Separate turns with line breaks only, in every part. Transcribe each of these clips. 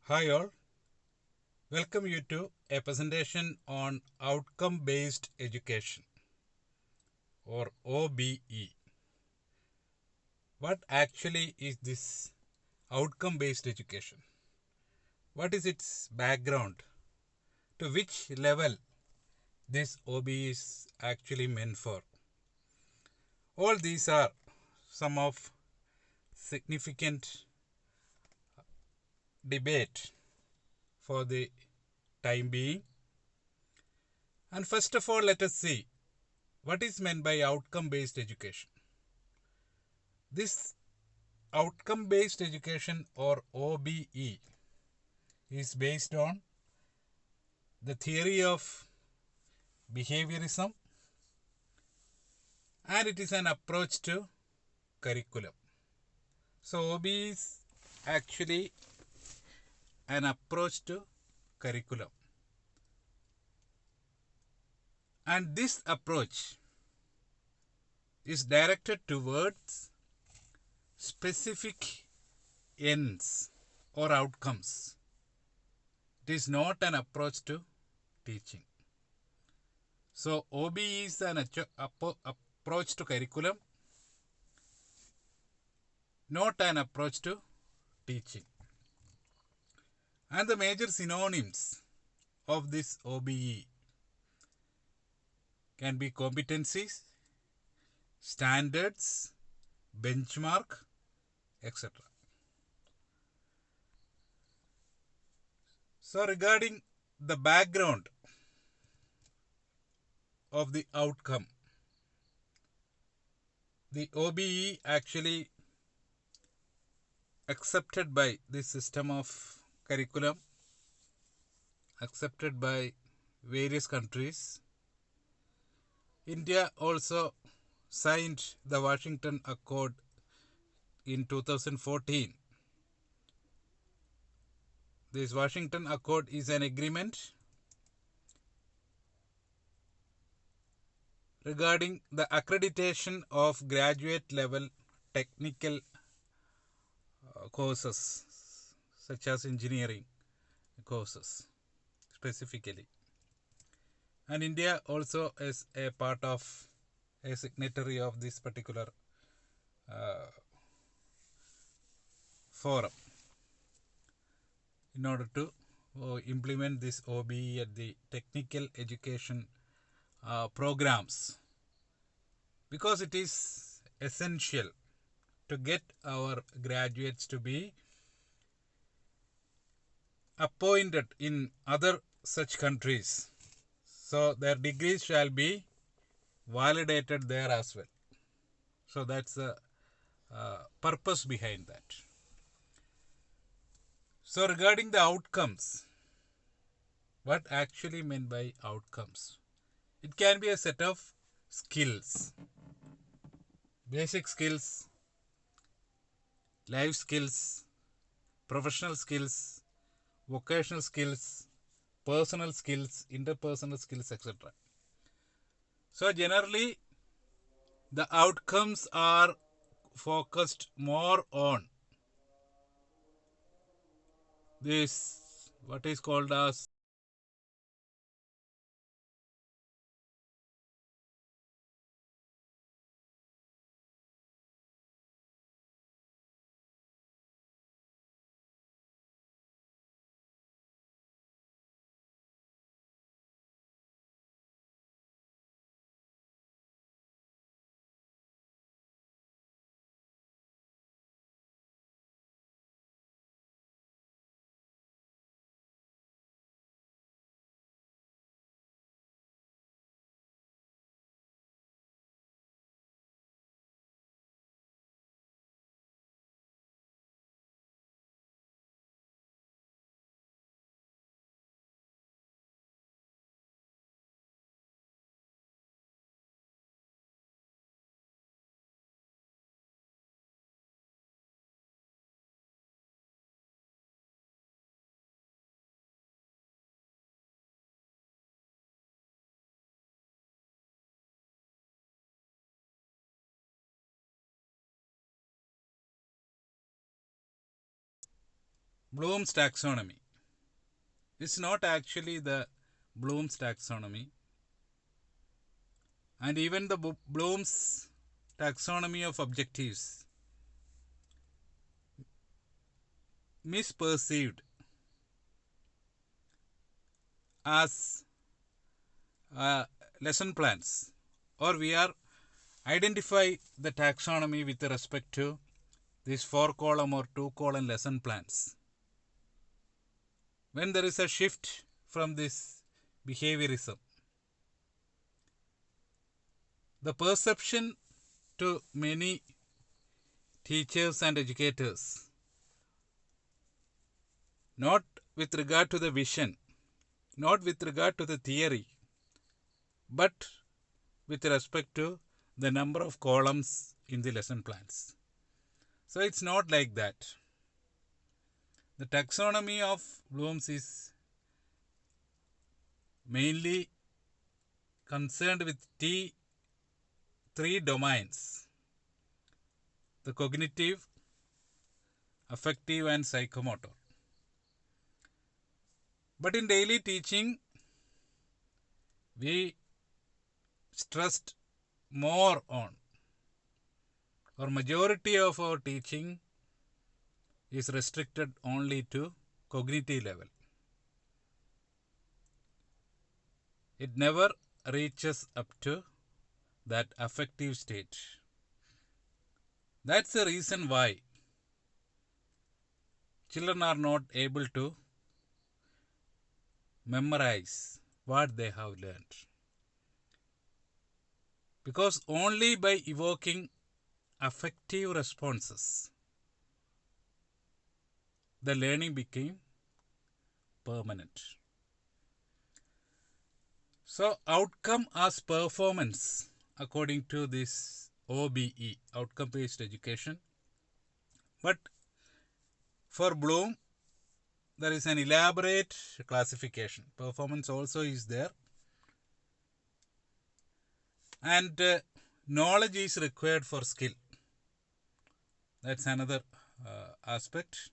Hi all, welcome you to a presentation on outcome based education or OBE. What actually is this outcome based education? What is its background? To which level this OBE is actually meant for? All these are some of significant debate for the time being. And first of all, let us see what is meant by outcome based education. This outcome based education or OBE is based on the theory of behaviorism and it is an approach to curriculum. So, OBE is actually an approach to curriculum, and this approach is directed towards specific ends or outcomes. It is not an approach to teaching. So, OBE is an approach to curriculum, not an approach to teaching. And the major synonyms of this OBE can be competencies, standards, benchmark, etc. So, regarding the background of the outcome, the OBE actually accepted by this system of curriculum, accepted by various countries. India also signed the Washington Accord in 2014. This Washington Accord is an agreement regarding the accreditation of graduate level technical courses such as engineering courses specifically. And India also is a part of a signatory of this particular forum in order to implement this OBE at the technical education programs, because it is essential to get our graduates to be appointed in other such countries. So their degrees shall be validated there as well. So that's the purpose behind that. So regarding the outcomes, what actually meant by outcomes? It can be a set of skills, basic skills, life skills, professional skills, vocational skills, personal skills, interpersonal skills, etc. So generally, the outcomes are focused more on this, what is called as Bloom's taxonomy. It's not actually the Bloom's taxonomy. And even the Bloom's taxonomy of objectives misperceived as lesson plans, or we are identify the taxonomy with respect to these 4-column or 2-column lesson plans. When there is a shift from this behaviorism, the perception to many teachers and educators, not with regard to the vision, not with regard to the theory, but with respect to the number of columns in the lesson plans. So it's not like that. The taxonomy of Bloom's is mainly concerned with three domains: the cognitive, affective, and psychomotor. But in daily teaching, we stressed more on, or majority of our teaching is restricted only to cognitive level. It never reaches up to that affective state. That's the reason why children are not able to memorize what they have learned. Because only by evoking affective responses, the learning became permanent. So outcome as performance, according to this OBE, outcome-based education. But for Bloom, there is an elaborate classification. Performance also is there. And knowledge is required for skill. That's another aspect.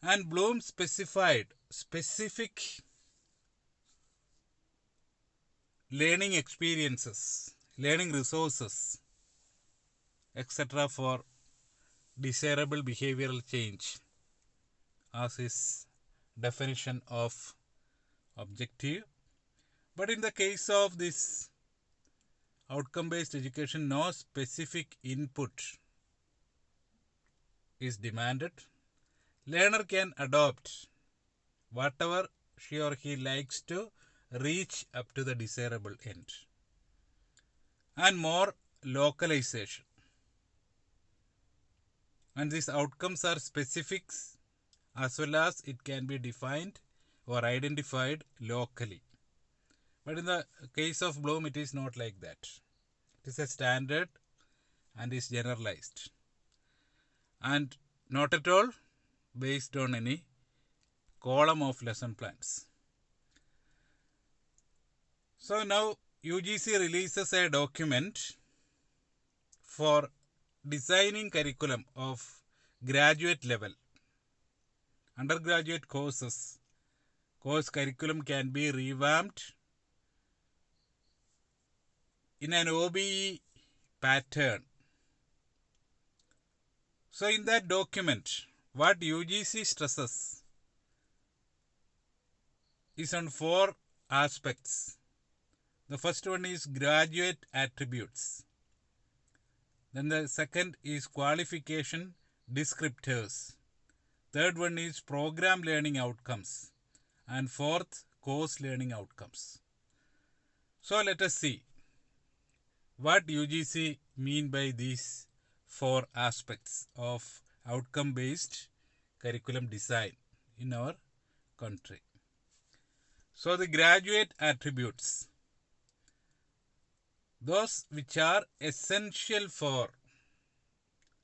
And Bloom specified specific learning experiences, learning resources, etc. for desirable behavioral change as his definition of objective. But in the case of this outcome-based education, no specific input is demanded. Learner can adopt whatever she or he likes to reach up to the desirable end. And more localization. And these outcomes are specifics as well as it can be defined or identified locally. But in the case of Bloom, it is not like that. It is a standard and is generalized. And not at all based on any column of lesson plans. So now UGC releases a document for designing curriculum of graduate level. Undergraduate course curriculum can be revamped in an OBE pattern. So in that document, what UGC stresses is on 4 aspects. The first one is graduate attributes. Then the second is qualification descriptors. Third one is program learning outcomes. And fourth, course learning outcomes. So let us see what UGC mean by these 4 aspects of outcome-based curriculum design in our country. So the graduate attributes, those which are essential for,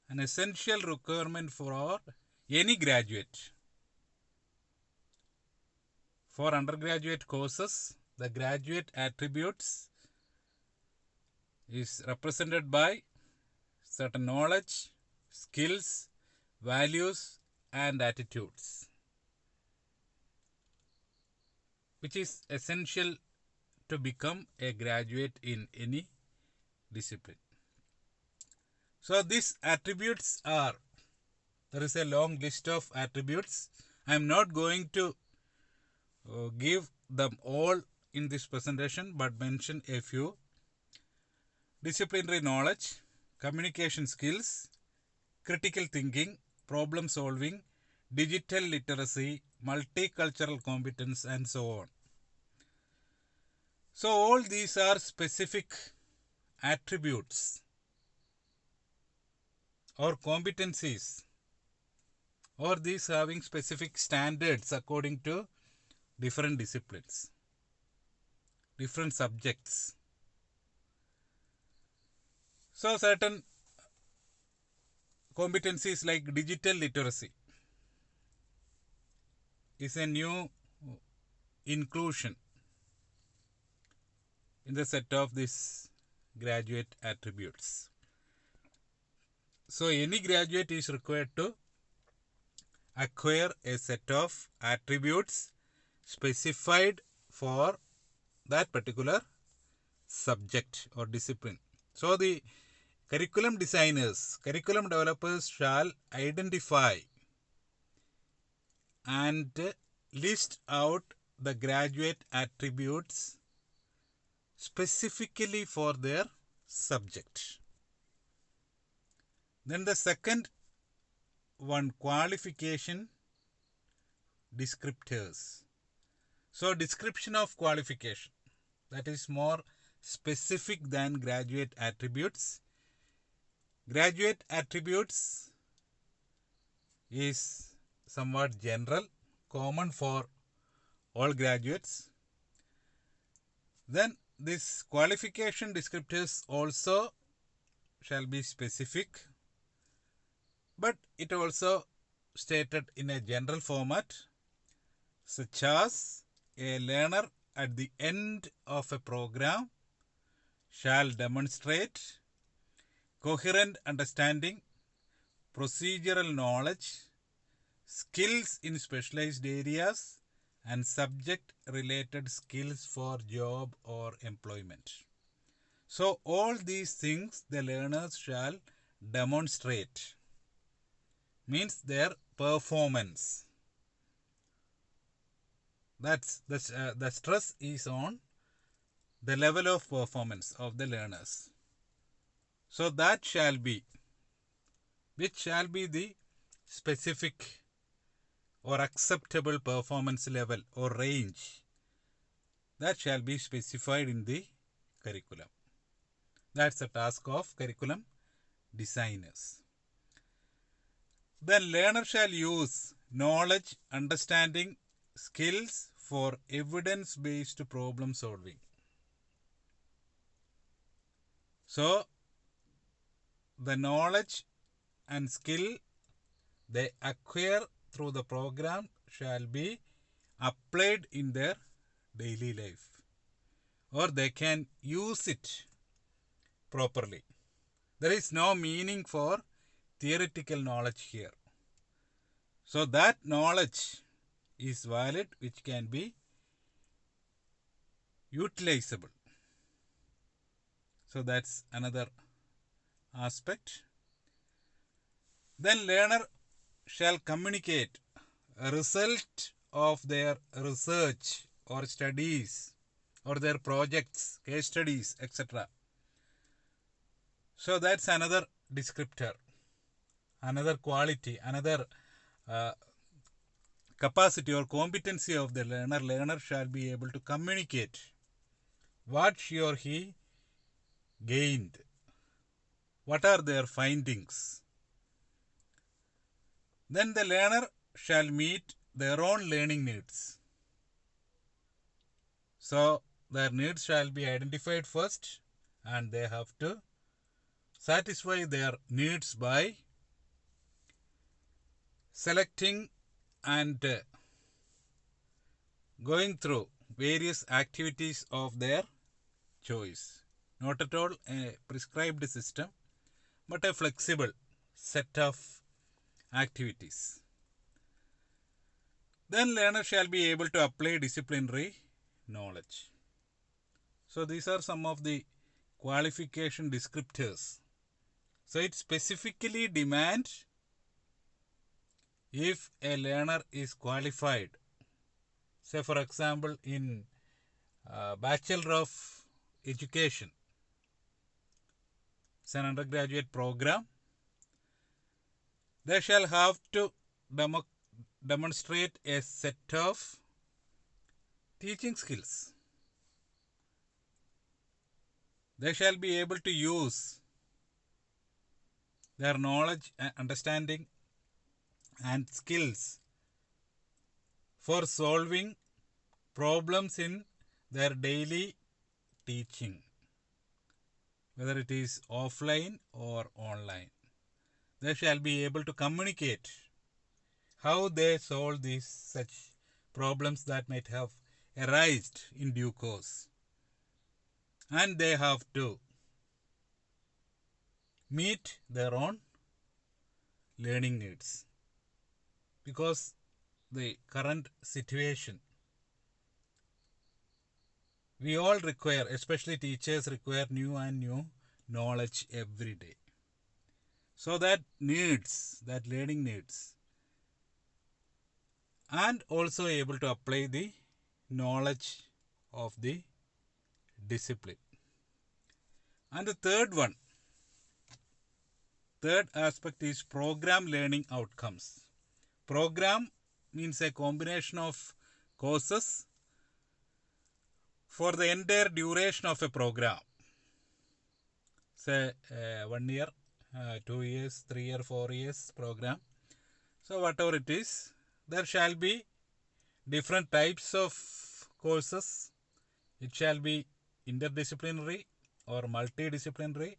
an essential requirement for any graduate. For undergraduate courses, the graduate attributes is represented by certain knowledge, skills, values, and attitudes, which is essential to become a graduate in any discipline. So these attributes are, there is a long list of attributes. I am not going to give them all in this presentation, but mention a few. Disciplinary knowledge, communication skills, critical thinking, problem solving, digital literacy, multicultural competence, and so on. So all these are specific attributes or competencies, or these having specific standards according to different disciplines, different subjects. So certain competencies like digital literacy is a new inclusion in the set of these graduate attributes. So any graduate is required to acquire a set of attributes specified for that particular subject or discipline. So the curriculum designers, curriculum developers shall identify and list out the graduate attributes specifically for their subject. Then the second one, qualification descriptors. So description of qualification, that is more specific than graduate attributes. Graduate attributes is somewhat general, common for all graduates. Then this qualification descriptors also shall be specific, but it also stated in a general format, such as a learner at the end of a program shall demonstrate coherent understanding, procedural knowledge, skills in specialized areas, and subject-related skills for job or employment. So all these things the learners shall demonstrate, means their performance. That's the stress is on the level of performance of the learners. So that shall be, which shall be the specific or acceptable performance level or range, that shall be specified in the curriculum. That's the task of curriculum designers. Then learner shall use knowledge, understanding, skills for evidence-based problem solving. So the knowledge and skill they acquire through the program shall be applied in their daily life, or they can use it properly. There is no meaning for theoretical knowledge here. So that knowledge is valid, which can be utilizable. So that's another aspect. Then learner shall communicate a result of their research or studies or their projects, case studies, etc. So that's another descriptor, another quality, another capacity or competency of the learner. Learner shall be able to communicate what she or he gained, what are their findings. Then the learner shall meet their own learning needs. So their needs shall be identified first, and they have to satisfy their needs by selecting and going through various activities of their choice. Not at all a prescribed system, but a flexible set of activities. Then learner shall be able to apply disciplinary knowledge. So these are some of the qualification descriptors. So it specifically demands if a learner is qualified. Say for example in Bachelor of Education, it's an undergraduate program, they shall have to demonstrate a set of teaching skills. They shall be able to use their knowledge, understanding and skills for solving problems in their daily teaching, whether it is offline or online. They shall be able to communicate how they solve these such problems that might have arisen in due course. And they have to meet their own learning needs, because the current situation, we all require, especially teachers, require new and new knowledge every day. So that learning needs, and also able to apply the knowledge of the discipline. And the third aspect is program learning outcomes. Program means a combination of courses for the entire duration of a program. Say 1 year, 2 years, 3 year, 4 years program. So whatever it is, there shall be different types of courses. It shall be interdisciplinary or multidisciplinary,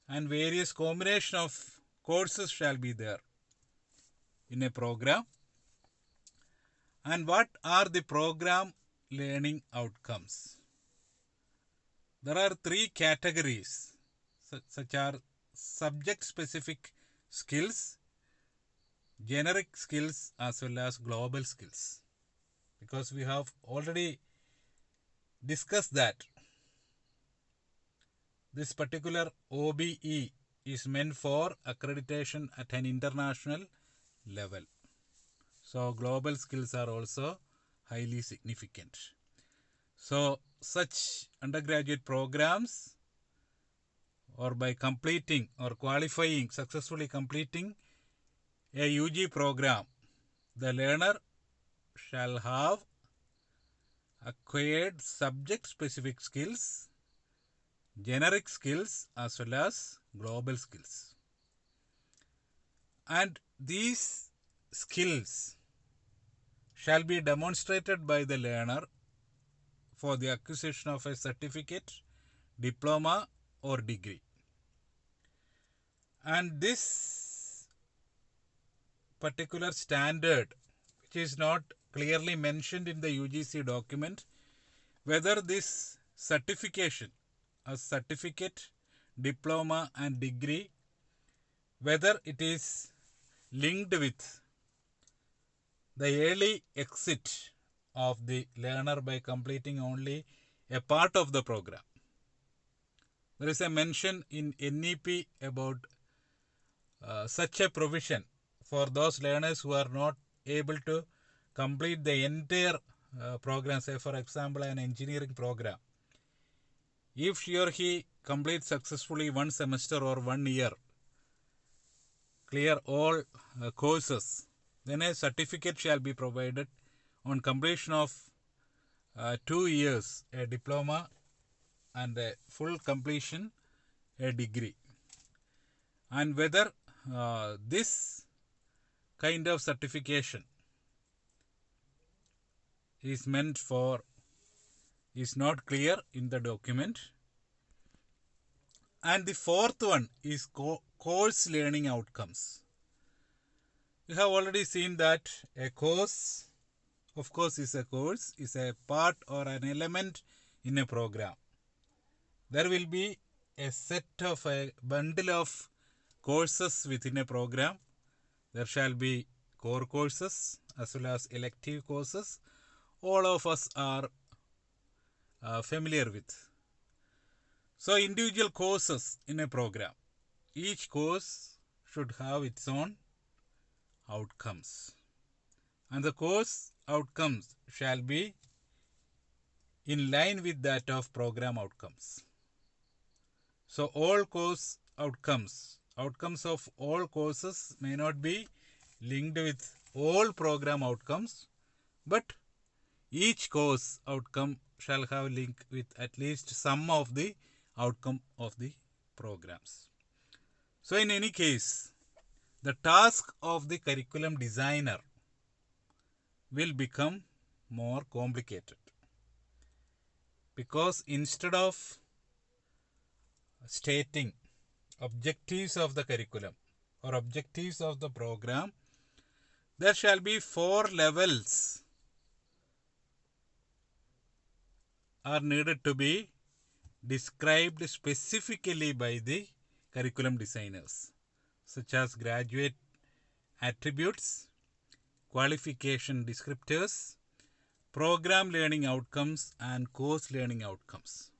and various combination of courses shall be there in a program. And what are the program learning outcomes? There are 3 categories, such are subject specific skills, generic skills, as well as global skills. Because we have already discussed that this particular OBE is meant for accreditation at an international level. So global skills are also highly significant. So such undergraduate programs, or by completing or qualifying, successfully completing a UG program, the learner shall have acquired subject specific skills, generic skills, as well as global skills. And these skills shall be demonstrated by the learner for the acquisition of a certificate, diploma or degree. And this particular standard, which is not clearly mentioned in the UGC document, whether this certification, a certificate, diploma and degree, whether it is linked with the early exit of the learner by completing only a part of the program. There is a mention in NEP about such a provision for those learners who are not able to complete the entire program. Say for example an engineering program. If she or he completes successfully 1 semester or 1 year, clear all courses, then a certificate shall be provided. On completion of 2 years, a diploma, and a full completion, a degree. And whether this kind of certification is meant for is not clear in the document. And the fourth one is course learning outcomes. We have already seen that a course, of course, is a course, is a part or an element in a program. There will be a set of a bundle of courses within a program. There shall be core courses as well as elective courses, all of us are familiar with. So individual courses in a program. Each course should have its own outcomes. And the course outcomes shall be in line with that of program outcomes. So all course outcomes of all courses may not be linked with all program outcomes, but each course outcome shall have link with at least some of the outcome of the programs. So in any case, the task of the curriculum designer will become more complicated, because instead of stating objectives of the curriculum or objectives of the program, there shall be 4 levels are needed to be described specifically by the curriculum designers, such as graduate attributes, qualification descriptors, program learning outcomes, and course learning outcomes.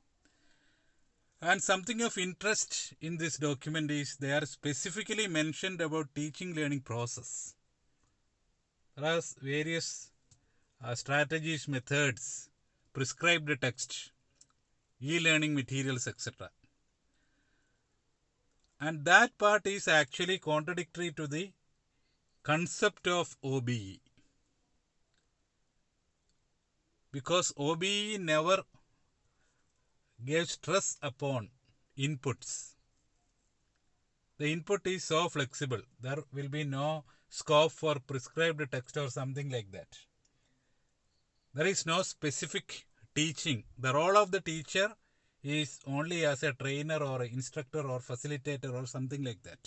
And something of interest in this document is they are specifically mentioned about teaching learning process. There are various strategies, methods, prescribed text, e-learning materials, etc. And that part is actually contradictory to the concept of OBE. Because OBE never gave stress upon inputs. The input is so flexible. There will be no scope for prescribed text or something like that. There is no specific teaching. The role of the teacher is only as a trainer or instructor or facilitator or something like that.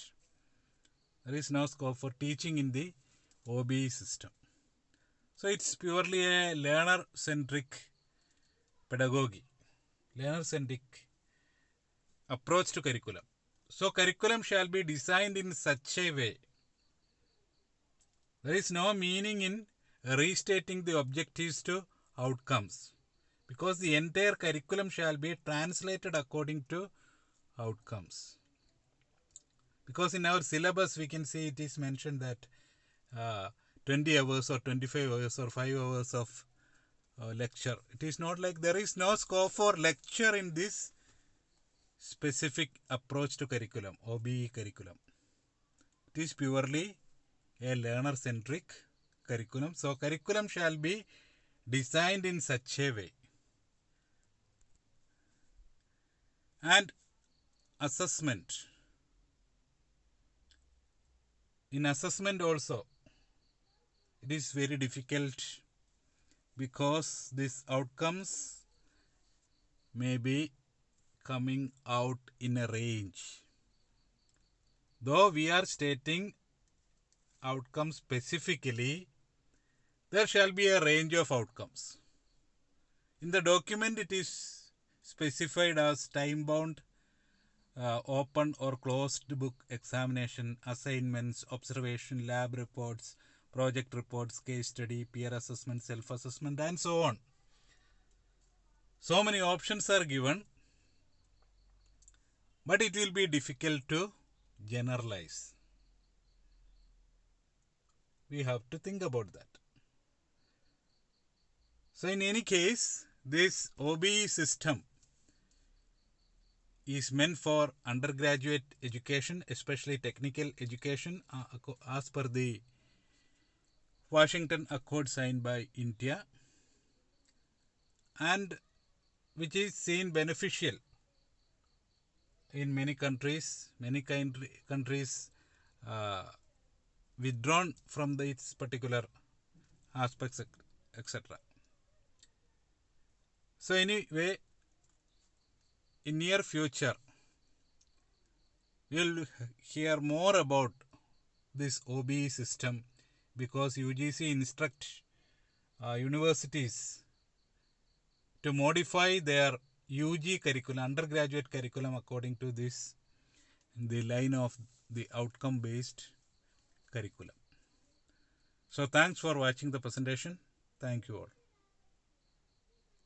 There is no scope for teaching in the OBE system. So it's purely a learner-centric pedagogy, learner-centric approach to curriculum. So curriculum shall be designed in such a way. There is no meaning in restating the objectives to outcomes, because the entire curriculum shall be translated according to outcomes. Because in our syllabus we can see it is mentioned that 20 hours or 25 hours or 5 hours of lecture. It is not like there is no scope for lecture in this specific approach to curriculum, OBE curriculum. It is purely a learner-centric curriculum. So curriculum shall be designed in such a way. And assessment. In assessment also, it is very difficult, because these outcomes may be coming out in a range. Though we are stating outcomes specifically, there shall be a range of outcomes. In the document it is specified as time-bound, open or closed book examination, assignments, observation, lab reports, project reports, case study, peer assessment, self-assessment, and so on. So many options are given, but it will be difficult to generalize. We have to think about that. So in any case, this OBE system is meant for undergraduate education, especially technical education, as per the Washington Accord signed by India, and which is seen beneficial in many countries. Many countries withdrawn from its particular aspects, etc. So anyway, in near future, we will hear more about this OBE system, because UGC instruct universities to modify their UG curriculum, undergraduate curriculum, according to this, the line of the outcome based curriculum. So thanks for watching the presentation. Thank you all.